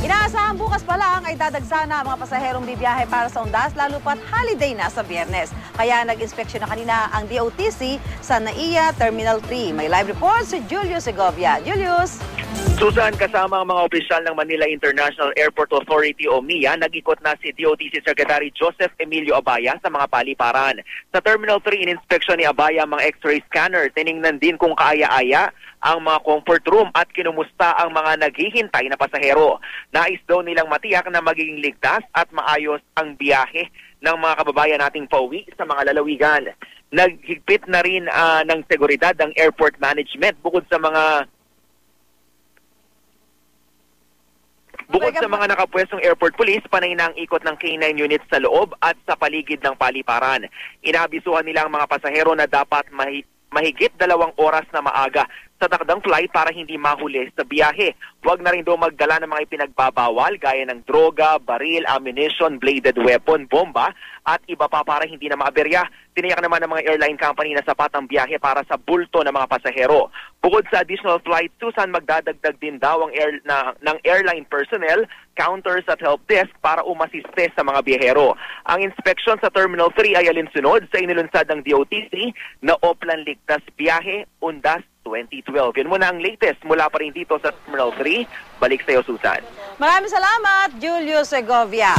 Inaasahan bukas pa lang ay dadagsana ang mga pasaherong bibiyahe para sa undas, lalo pat holiday na sa Biyernes. Kaya nag-inspeksyon na kanina ang DOTC sa NAIA Terminal 3. May live report si Julius Segovia. Julius! Susan, kasama ang mga opisyal ng Manila International Airport Authority o MIA, nag-ikot na si DOTC Secretary Joseph Emilio Abaya sa mga paliparan. Sa Terminal 3, in-inspeksyon ni Abaya ang mga X-ray scanner. Tiningnan din kung kaaya-aya ang mga comfort room at kinumusta ang mga naghihintay na pasahero. Nais daw nilang matiyak na magiging ligtas at maayos ang biyahe ng mga kababayan nating pauwi sa mga lalawigan. Naghigpit na rin ng seguridad ang airport management bukod sa mga nakapwestong airport police, panay na ang ikot ng K9 units sa loob at sa paligid ng paliparan. Inabisuhan nila ang mga pasahero na dapat mahigit 2 oras na maaga sa takdang flight para hindi mahuli sa biyahe. Huwag na rin daw magdala ng mga ipinagbabawal gaya ng droga, baril, ammunition, bladed weapon, bomba at iba pa para hindi na maaberya. Tiniyak naman ng mga airline company na sapat ang biyahe para sa bulto ng mga pasahero. Bukod sa additional flight, Susan, magdadagdag din daw ng airline personnel, counters at help desk para umasiste sa mga biyahero. Ang inspeksyon sa Terminal 3 ay alinsunod sa inilunsad ng DOTC na Oplan Ligtas Biyahe Undas 2012. Yun muna ang latest mula pa rin dito sa Terminal 3. Balik sa iyo, Susan. Maraming salamat, Julius Segovia.